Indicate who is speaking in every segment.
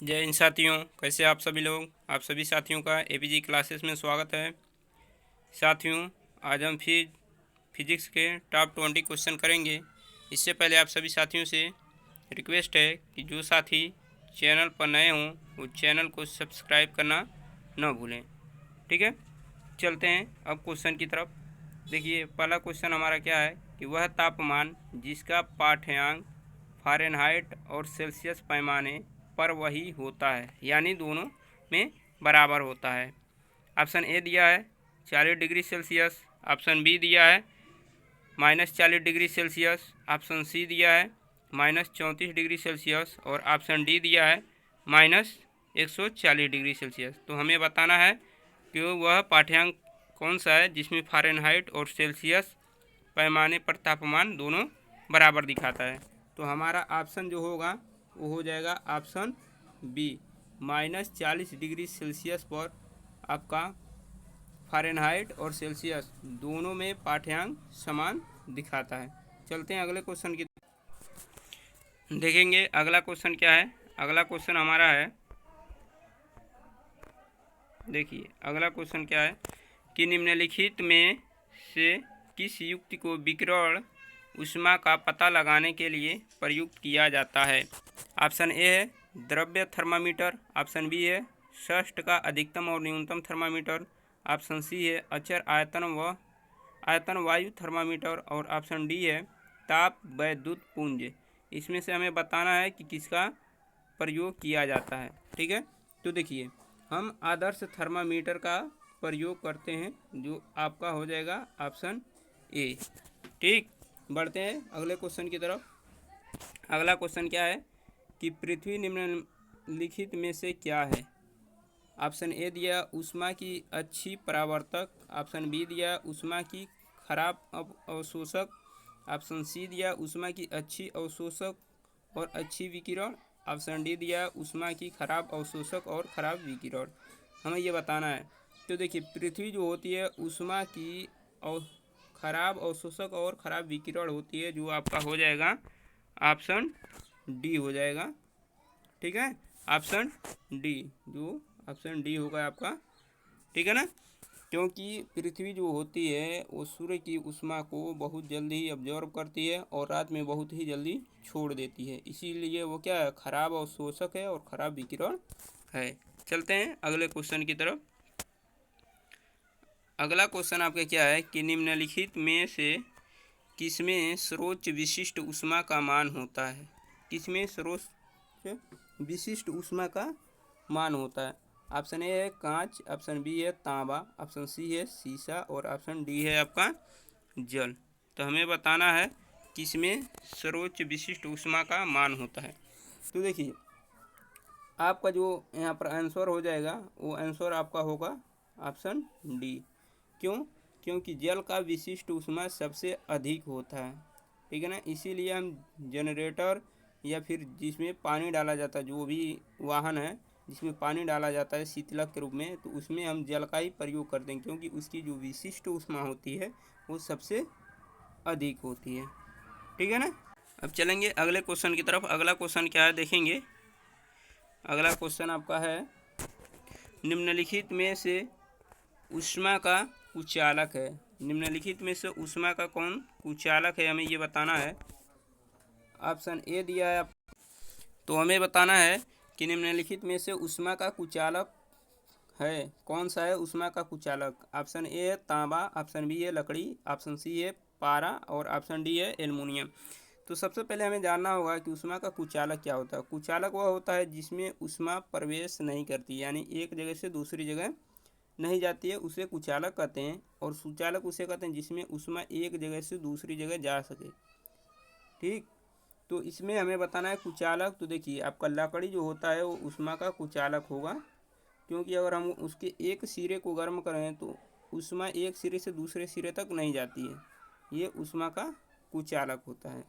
Speaker 1: जय हिंद साथियों, कैसे आप सभी लोग। आप सभी साथियों का एपीजी क्लासेस में स्वागत है। साथियों, आज हम फिजिक्स के टॉप 20 क्वेश्चन करेंगे। इससे पहले आप सभी साथियों से रिक्वेस्ट है कि जो साथी चैनल पर नए हों वो चैनल को सब्सक्राइब करना न भूलें। ठीक है, चलते हैं अब क्वेश्चन की तरफ। देखिए, पहला क्वेश्चन हमारा क्या है कि वह तापमान जिसका पाठ्यांक फ़ारेनहाइट और सेल्सियस पैमाने पर वही होता है, यानी दोनों में बराबर होता है। ऑप्शन ए दिया है 40 डिग्री सेल्सियस, ऑप्शन बी दिया है -40 डिग्री सेल्सियस, ऑप्शन सी दिया है -34 डिग्री सेल्सियस और ऑप्शन डी दिया है -140 डिग्री सेल्सियस। तो हमें बताना है कि वह पाठ्यांक कौन सा है जिसमें फ़ारेनहाइट और सेल्सियस पैमाने पर तापमान दोनों बराबर दिखाता है। तो हमारा ऑप्शन जो होगा वो हो जाएगा ऑप्शन बी, -40 डिग्री सेल्सियस पर आपका फ़ारेनहाइट और सेल्सियस दोनों में पाठ्यांक समान दिखाता है। चलते हैं अगले क्वेश्चन की देखेंगे। अगला क्वेश्चन क्या है? अगला क्वेश्चन हमारा है, देखिए अगला क्वेश्चन क्या है कि निम्नलिखित में से किस युक्ति को विकिरण ऊष्मा का पता लगाने के लिए प्रयुक्त किया जाता है? ऑप्शन ए है द्रव्य थर्मामीटर, ऑप्शन बी है षष्ठ का अधिकतम और न्यूनतम थर्मामीटर, ऑप्शन सी है अचर आयतन वायु थर्मामीटर और ऑप्शन डी है ताप वैद्युत पुंज। इसमें से हमें बताना है कि किसका प्रयोग किया जाता है। ठीक है, तो देखिए हम आदर्श थर्मामीटर का प्रयोग करते हैं, जो आपका हो जाएगा ऑप्शन ए। ठीक, बढ़ते हैं अगले क्वेश्चन की तरफ। अगला क्वेश्चन क्या है कि पृथ्वी निम्नलिखित में से क्या है? ऑप्शन ए दिया ऊष्मा की अच्छी परावर्तक, ऑप्शन बी दिया ऊष्मा की खराब अवशोषक, ऑप्शन सी दिया ऊष्मा की अच्छी अवशोषक और अच्छी विकिरण, ऑप्शन डी दिया ऊष्मा की खराब अवशोषक और खराब विकिरण। हमें ये बताना है। तो देखिए, पृथ्वी जो होती है ऊष्मा की खराब अवशोषक और खराब विकिरण होती है, जो आपका हो जाएगा ऑप्शन डी हो जाएगा। ठीक है, ऑप्शन डी, जो ऑप्शन डी होगा आपका। ठीक है ना, क्योंकि पृथ्वी जो होती है वो सूर्य की ऊष्मा को बहुत जल्दी ही ऑब्जर्व करती है और रात में बहुत ही जल्दी छोड़ देती है, इसीलिए वो क्या है, खराब अवशोषक है और खराब विकिरण है। चलते हैं अगले क्वेश्चन की तरफ। अगला क्वेश्चन आपका क्या है कि निम्नलिखित में से किसमें सर्वोच्च विशिष्ट ऊष्मा का मान होता है? किसमें सर्वोच्च विशिष्ट ऊष्मा का मान होता है? ऑप्शन ए है कांच, ऑप्शन बी है तांबा, ऑप्शन सी है सीसा और ऑप्शन डी है आपका जल। तो हमें बताना है किसमें सर्वोच्च विशिष्ट ऊष्मा का मान होता है। तो देखिए, आपका जो यहाँ पर आंसर हो जाएगा वो आंसर आपका होगा ऑप्शन डी। क्यों? क्योंकि जल का विशिष्ट ऊष्मा सबसे अधिक होता है। ठीक है ना, इसीलिए हम जनरेटर या फिर जिसमें पानी डाला जाता है, जो भी वाहन है जिसमें पानी डाला जाता है शीतलक के रूप में, तो उसमें हम जल का ही प्रयोग करते हैं, क्योंकि उसकी जो विशिष्ट ऊष्मा होती है वो सबसे अधिक होती है। ठीक है ना, अब चलेंगे अगले क्वेश्चन की तरफ। अगला क्वेश्चन क्या है देखेंगे। अगला क्वेश्चन आपका है निम्नलिखित में से ऊष्मा का कुचालक है। निम्नलिखित में से ऊष्मा का कौन कुचालक है, हमें ये बताना है। ऑप्शन ए दिया है, तो हमें बताना है कि निम्नलिखित में से ऊष्मा का कुचालक है कौन सा है ऊष्मा का कुचालक। ऑप्शन ए है तांबा, ऑप्शन बी है लकड़ी, ऑप्शन सी है पारा और ऑप्शन डी है एल्युमिनियम। तो सबसे पहले हमें जानना होगा कि ऊष्मा का कुचालक क्या होता है। कुचालक वह होता है जिसमें ऊष्मा प्रवेश नहीं करती, यानी एक जगह से दूसरी जगह नहीं जाती है, उसे कुचालक कहते हैं। और सुचालक उसे कहते हैं जिसमें ऊष्मा एक जगह से दूसरी जगह जा सके। ठीक, तो इसमें हमें बताना है कुचालक। तो देखिए, आपका लकड़ी जो होता है वो ऊष्मा का कुचालक होगा, क्योंकि अगर हम उसके एक सिरे को गर्म करें तो ऊष्मा एक सिरे से दूसरे सिरे तक नहीं जाती है, ये ऊष्मा का कुचालक होता है।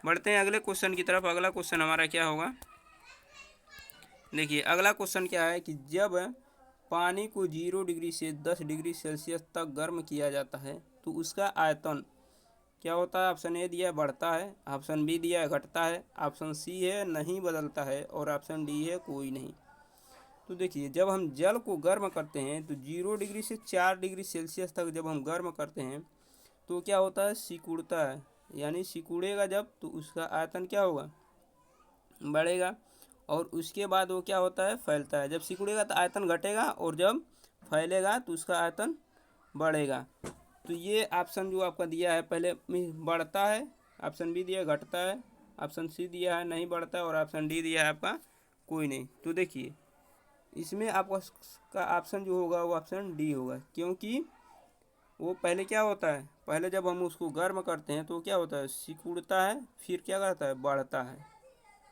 Speaker 1: बढ़ते हैं अगले क्वेश्चन की तरफ। अगला क्वेश्चन हमारा क्या होगा, देखिए अगला क्वेश्चन क्या है कि जब पानी को 0 डिग्री से 10 डिग्री सेल्सियस तक गर्म किया जाता है तो उसका आयतन क्या होता है, ऑप्शन ए दिया है बढ़ता है, ऑप्शन बी दिया है घटता है, ऑप्शन सी है नहीं बदलता है और ऑप्शन डी है कोई नहीं। तो देखिए जब हम जल को गर्म करते हैं तो 0 डिग्री से 4 डिग्री सेल्सियस तक जब हम गर्म करते हैं तो क्या होता है, सिकुड़ता है, यानी सिकुड़ेगा जब तो उसका आयतन क्या होगा, बढ़ेगा। और उसके बाद वो क्या होता है, फैलता है। जब सिकुड़ेगा तो आयतन घटेगा और जब फैलेगा तो उसका आयतन बढ़ेगा। तो ये ऑप्शन जो आपका दिया है पहले में बढ़ता है, ऑप्शन बी दिया है घटता है, ऑप्शन सी दिया है नहीं बढ़ता है और ऑप्शन डी दिया है आपका कोई नहीं। तो देखिए इसमें आपका ऑप्शन जो होगा वो ऑप्शन डी होगा, क्योंकि वो पहले क्या होता है, पहले जब हम उसको गर्म करते हैं तो क्या होता है, सिकुड़ता है, फिर क्या करता है, बढ़ता है।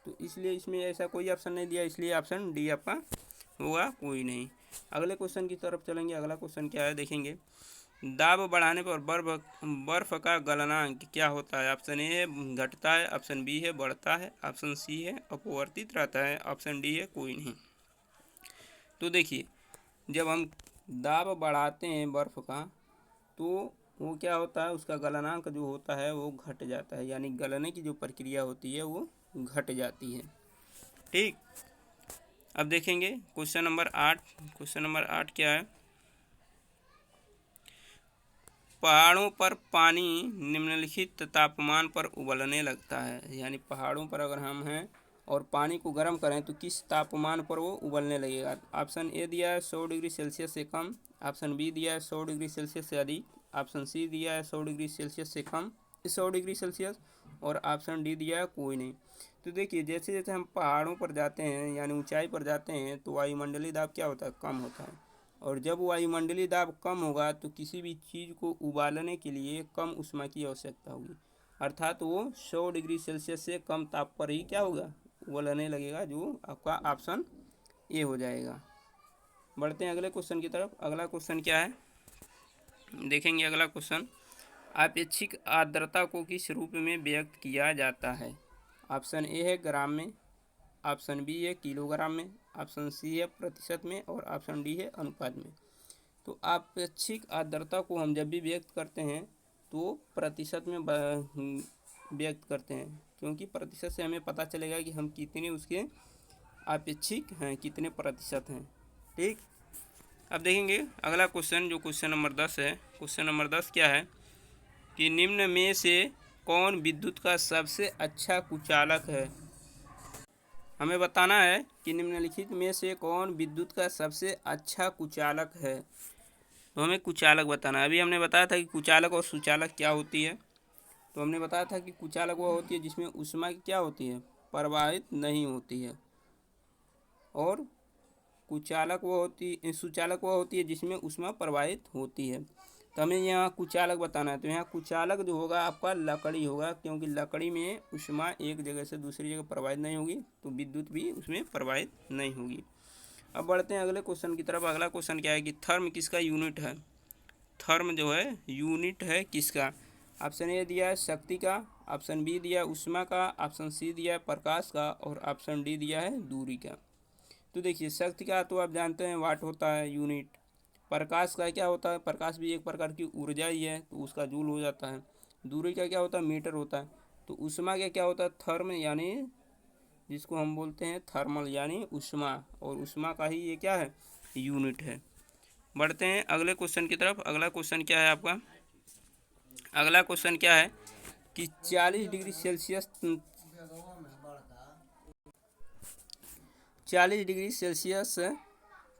Speaker 1: तो इसलिए इसमें ऐसा कोई ऑप्शन नहीं दिया, इसलिए ऑप्शन डी आपका होगा कोई नहीं। अगले क्वेश्चन की तरफ चलेंगे। अगला क्वेश्चन क्या है देखेंगे। दाब बढ़ाने पर बर्फ का गलनांक क्या होता है। ऑप्शन ए है घटता है, ऑप्शन बी है बढ़ता है, ऑप्शन सी है अपवर्तित रहता है, ऑप्शन डी है कोई नहीं। तो देखिए जब हम दाब बढ़ाते हैं बर्फ़ का तो वो क्या होता है, उसका गलनांक जो होता है वो घट जाता है, यानी गलने की जो प्रक्रिया होती है वो घट जाती है। ठीक, अब देखेंगे क्वेश्चन नंबर 8। क्वेश्चन नंबर 8 क्या है, पहाड़ों पर पानी निम्नलिखित तापमान पर उबलने लगता है। यानी पहाड़ों पर अगर हम हैं और पानी को गर्म करें तो किस तापमान पर वो उबलने लगेगा। ऑप्शन ए दिया है 100 डिग्री सेल्सियस से कम, ऑप्शन बी दिया है 100 डिग्री सेल्सियस से अधिक, ऑप्शन सी दिया है 100 डिग्री सेल्सियस से कम 100 डिग्री सेल्सियस और ऑप्शन डी दिया है कोई नहीं। तो देखिए जैसे जैसे हम पहाड़ों पर जाते हैं यानी ऊंचाई पर जाते हैं तो वायुमंडलीय दाब क्या होता है, कम होता है। और जब वायुमंडलीय दाब कम होगा तो किसी भी चीज़ को उबालने के लिए कम ऊष्मा की आवश्यकता होगी, अर्थात वो 100 डिग्री सेल्सियस से कम ताप पर ही क्या होगा, उबलने लगेगा, जो आपका ऑप्शन ए हो जाएगा। बढ़ते हैं अगले क्वेश्चन की तरफ। अगला क्वेश्चन क्या है देखेंगे। अगला क्वेश्चन, अपेक्षिक आर्द्रता को किस रूप में व्यक्त किया जाता है। ऑप्शन ए है ग्राम में, ऑप्शन बी है किलोग्राम में, ऑप्शन सी है प्रतिशत में और ऑप्शन डी है अनुपात में। तो अपेक्षिक आर्द्रता को हम जब भी व्यक्त करते हैं तो प्रतिशत में व्यक्त करते हैं, क्योंकि प्रतिशत से हमें पता चलेगा कि हम कितने उसके अपेक्षिक हैं, कितने प्रतिशत हैं। ठीक, अब देखेंगे अगला क्वेश्चन जो क्वेश्चन नंबर 10 है। क्वेश्चन नंबर 10 क्या है कि निम्न में से कौन विद्युत का सबसे अच्छा कुचालक है। हमें बताना है कि निम्नलिखित में से कौन विद्युत का सबसे अच्छा कुचालक है। तो हमें कुचालक बताना है। अभी हमने बताया था कि कुचालक और सुचालक क्या होती है। तो हमने बताया था कि कुचालक वह होती है जिसमें ऊष्मा क्या होती है, प्रवाहित नहीं होती है, और सुचालक वह होती है जिसमें ऊष्मा प्रवाहित होती है। तो हमें यहाँ कुचालक बताना है। तो यहाँ कुचालक जो होगा आपका लकड़ी होगा, क्योंकि लकड़ी में ऊष्मा एक जगह से दूसरी जगह प्रवाहित नहीं होगी तो विद्युत भी उसमें प्रवाहित नहीं होगी। अब बढ़ते हैं अगले क्वेश्चन की तरफ। अगला क्वेश्चन क्या है कि थर्म किसका यूनिट है। थर्म जो है यूनिट है किसका। ऑप्शन ए दिया है शक्ति का, ऑप्शन बी दिया है ऊष्मा का, ऑप्शन सी दिया है प्रकाश का और ऑप्शन डी दिया है दूरी का। तो देखिए शक्ति का तो आप जानते हैं वाट होता है यूनिट। प्रकाश का क्या होता है, प्रकाश भी एक प्रकार की ऊर्जा ही है तो उसका जूल हो जाता है। दूरी का क्या होता है, मीटर होता है। तो ऊष्मा का क्या होता है, थर्म, यानी जिसको हम बोलते हैं थर्मल यानी ऊष्मा, और ऊष्मा का ही ये क्या है, यूनिट है। बढ़ते हैं अगले क्वेश्चन की तरफ। अगला क्वेश्चन क्या है आपका, अगला क्वेश्चन क्या है कि 40 डिग्री सेल्सियस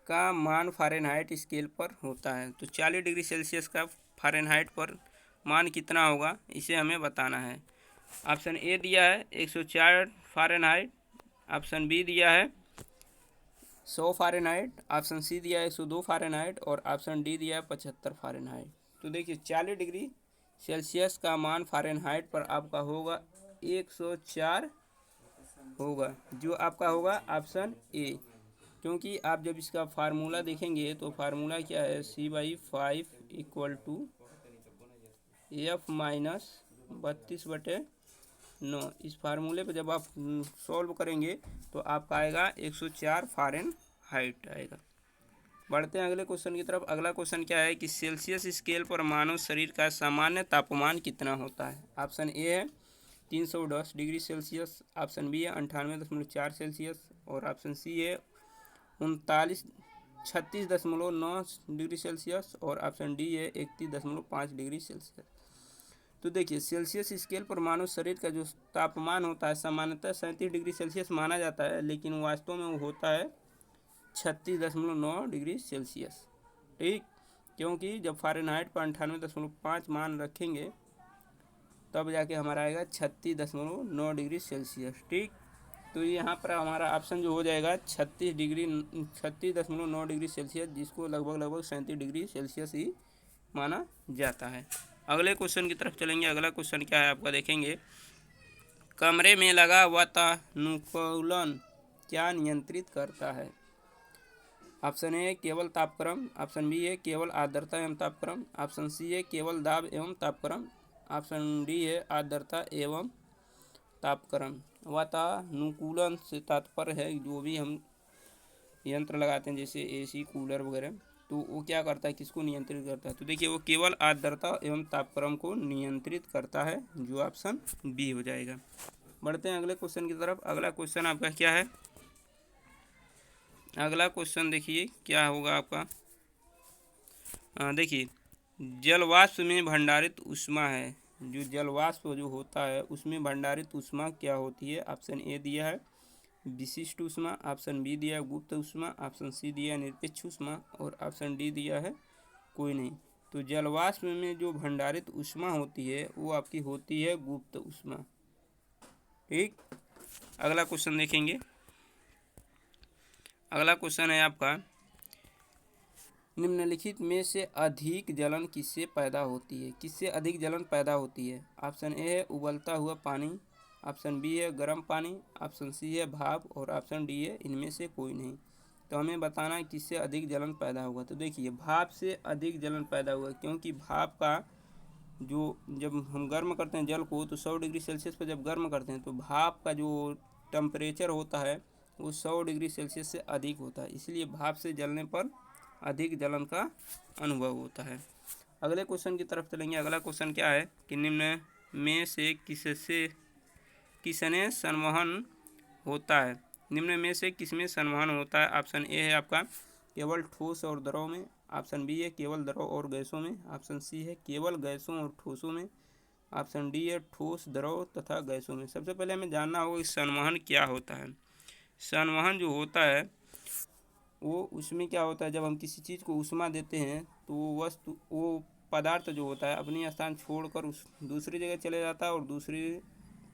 Speaker 1: का मान फ़ारेनहाइट स्केल पर होता है। तो 40 डिग्री सेल्सियस का फ़ारेनहाइट पर मान कितना होगा, इसे हमें बताना है। ऑप्शन ए दिया है 104 फ़ारेनहाइट, ऑप्शन बी दिया है 100 फ़ारेनहाइट, ऑप्शन सी दिया है 102 फ़ारेनहाइट और ऑप्शन डी दिया है 75 फ़ारेनहाइट। तो देखिए 40 डिग्री सेल्सियस का मान फ़ारेनहाइट पर आपका होगा 104 होगा, जो आपका होगा ऑप्शन ए। क्योंकि आप जब इसका फार्मूला देखेंगे तो फार्मूला क्या है, C/5 = F - 32/9। इस फार्मूले पे जब आप सॉल्व करेंगे तो आपका आएगा 104 फ़ारेनहाइट आएगा। बढ़ते हैं अगले क्वेश्चन की तरफ। अगला क्वेश्चन क्या है कि सेल्सियस स्केल पर मानव शरीर का सामान्य तापमान कितना होता है। ऑप्शन ए है 310 डिग्री सेल्सियस, ऑप्शन बी है 98.4 सेल्सियस, और ऑप्शन सी है 36.9 डिग्री सेल्सियस, और ऑप्शन डी है 31.5 डिग्री सेल्सियस। तो देखिए, सेल्सियस स्केल पर मानव शरीर का जो तापमान होता है सामान्यतः 37 डिग्री सेल्सियस माना जाता है, लेकिन वास्तव में वो होता है 36.9 डिग्री सेल्सियस। ठीक, क्योंकि जब फ़ारेनहाइट पर 98.5 मान रखेंगे तब जाके हमारा आएगा 36.9 डिग्री सेल्सियस। ठीक, तो यहाँ पर हमारा ऑप्शन जो हो जाएगा 36.9 डिग्री सेल्सियस, जिसको लगभग 37 डिग्री सेल्सियस ही माना जाता है। अगले क्वेश्चन की तरफ चलेंगे। अगला क्वेश्चन क्या है आपका देखेंगे। कमरे में लगा वातानुकूलन क्या नियंत्रित करता है। ऑप्शन ए केवल तापक्रम, ऑप्शन बी है केवल आर्द्रता एवं तापक्रम, ऑप्शन सी है केवल दाब एवं तापक्रम, ऑप्शन डी है आर्द्रता एवं तापक्रम। वातानुकूलन से तात्पर्य है जो भी हम यंत्र लगाते हैं जैसे एसी, कूलर वगैरह, तो वो क्या करता है, किसको नियंत्रित करता है। तो देखिए, वो केवल आर्द्रता एवं तापक्रम को नियंत्रित करता है, जो ऑप्शन बी हो जाएगा। बढ़ते हैं अगले क्वेश्चन की तरफ। अगला क्वेश्चन आपका क्या है। अगला क्वेश्चन देखिए क्या होगा आपका। देखिए, जलवाष्प में भंडारित ऊष्मा है, जो जलवाष्प जो होता है उसमें भंडारित ऊष्मा क्या होती है। ऑप्शन ए दिया है विशिष्ट ऊष्मा, ऑप्शन बी दिया है गुप्त ऊष्मा, ऑप्शन सी दिया है निरपेक्ष ऊष्मा, और ऑप्शन डी दिया है कोई नहीं। तो जलवाष्प में जो भंडारित ऊष्मा होती है वो आपकी होती है गुप्त ऊष्मा। ठीक, अगला क्वेश्चन देखेंगे। अगला क्वेश्चन है आपका, निम्नलिखित में से अधिक जलन किससे पैदा होती है। किससे अधिक जलन पैदा होती है। ऑप्शन ए है उबलता हुआ पानी, ऑप्शन बी है गर्म पानी, ऑप्शन सी है भाप, और ऑप्शन डी है इनमें से कोई नहीं। तो हमें बताना है किससे अधिक जलन पैदा होगा। तो देखिए, भाप से अधिक जलन पैदा होगा, क्योंकि भाप का जो जब हम गर्म करते हैं जल को तो 100 डिग्री सेल्सियस पर जब गर्म करते हैं तो भाप का जो टेम्परेचर होता है वो 100 डिग्री सेल्सियस से अधिक होता है, इसलिए भाप से जलने पर अधिक जलन का अनुभव होता है। अगले क्वेश्चन की तरफ चलेंगे। अगला क्वेश्चन क्या है कि निम्न में से किसने संवहन होता है। निम्न में से किसमें संवहन होता है। ऑप्शन ए है आपका केवल ठोस और द्रव में, ऑप्शन बी है केवल द्रव और गैसों में, ऑप्शन सी है केवल गैसों और ठोसों में, ऑप्शन डी है ठोस, द्रव तथा गैसों में। सबसे पहले हमें जानना होगा कि संवहन क्या होता है। संवहन जो होता है वो उसमें क्या होता है, जब हम किसी चीज़ को ऊष्मा देते हैं तो वो पदार्थ जो होता है अपनी स्थान छोड़कर उस दूसरी जगह चले जाता है और दूसरी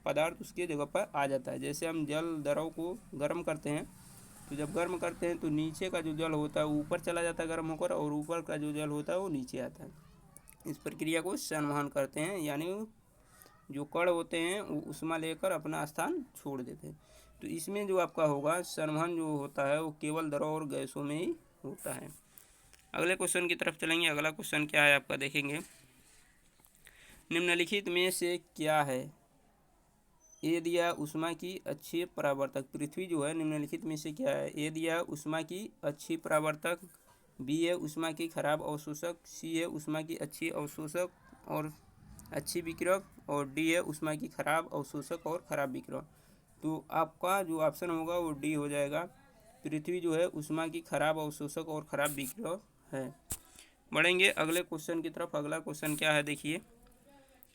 Speaker 1: पदार्थ उसके जगह पर आ जाता है। जैसे हम जल द्रव को गर्म करते हैं तो जब गर्म करते हैं तो नीचे का जो जल होता है वो ऊपर चला जाता है गर्म होकर, और ऊपर का जो जल होता है वो नीचे आता है। इस प्रक्रिया को संवहन करते हैं, यानी जो कण होते हैं वो ऊष्मा लेकर अपना स्थान छोड़ देते हैं। तो इसमें जो आपका होगा संवहन जो होता है वो केवल द्रव और गैसों में ही होता है। अगले क्वेश्चन की तरफ चलेंगे। अगला क्वेश्चन क्या है आपका देखेंगे। निम्नलिखित में से क्या है। ए दिया ऊष्मा की अच्छी परावर्तक, पृथ्वी जो है निम्नलिखित में से क्या है। ए दिया ऊष्मा की अच्छी परावर्तक, बी है ऊष्मा की खराब अवशोषक, सी है ऊष्मा की अच्छी अवशोषक और अच्छी विकिरक, और डी है ऊष्मा की खराब अवशोषक और खराब विकिरक। तो आपका जो ऑप्शन होगा वो डी हो जाएगा। पृथ्वी जो है ऊष्मा की खराब अवशोषक और खराब विकिरक है। बढ़ेंगे अगले क्वेश्चन की तरफ। अगला क्वेश्चन क्या है देखिए।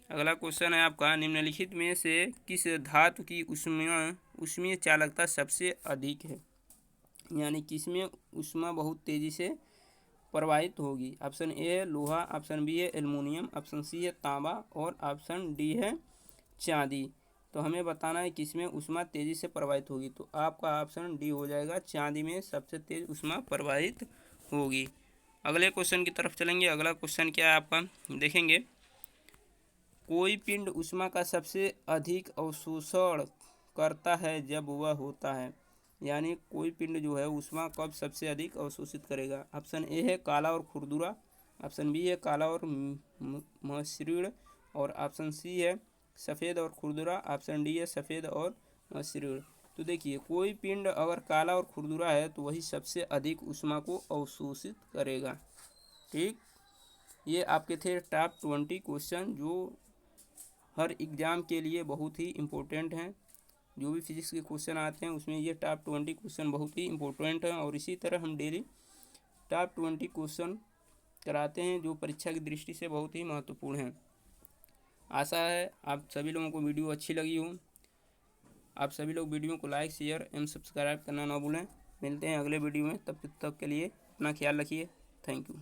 Speaker 1: अगला क्वेश्चन है आपका, निम्नलिखित में से किस धातु की ऊष्मीय चालकता सबसे अधिक है, यानी किसमें ऊष्मा बहुत तेज़ी से प्रवाहित होगी। ऑप्शन ए है लोहा, ऑप्शन बी है एल्युमिनियम, ऑप्शन सी है तांबा, और ऑप्शन डी है चांदी। तो हमें बताना है किसमें ऊष्मा तेज़ी से प्रवाहित होगी। तो आपका ऑप्शन डी हो जाएगा, चांदी में सबसे तेज़ ऊष्मा प्रवाहित होगी। अगले क्वेश्चन की तरफ चलेंगे। अगला क्वेश्चन क्या है आपका देखेंगे। कोई पिंड ऊष्मा का सबसे अधिक अवशोषण करता है जब वह होता है, यानी कोई पिंड जो है ऊष्मा कब सबसे अधिक अवशोषित करेगा। ऑप्शन ए है काला और खुरदुरा, ऑप्शन बी है काला और मसृण, और ऑप्शन सी है सफ़ेद और खुरदुरा, ऑप्शन डी है सफ़ेद और मसृण। तो देखिए, कोई पिंड अगर काला और खुरदुरा है तो वही सबसे अधिक ऊष्मा को अवशोषित करेगा। ठीक, ये आपके थे टॉप 20 क्वेश्चन जो हर एग्ज़ाम के लिए बहुत ही इम्पोर्टेंट हैं। जो भी फिजिक्स के क्वेश्चन आते हैं उसमें ये टॉप 20 क्वेश्चन बहुत ही इम्पोर्टेंट हैं, और इसी तरह हम डेली टॉप 20 क्वेश्चन कराते हैं जो परीक्षा की दृष्टि से बहुत ही महत्वपूर्ण हैं। आशा है आप सभी लोगों को वीडियो अच्छी लगी हो। आप सभी लोग वीडियो को लाइक, शेयर एवं सब्सक्राइब करना ना भूलें। मिलते हैं अगले वीडियो में, तब तक के लिए अपना ख्याल रखिए। Thank you.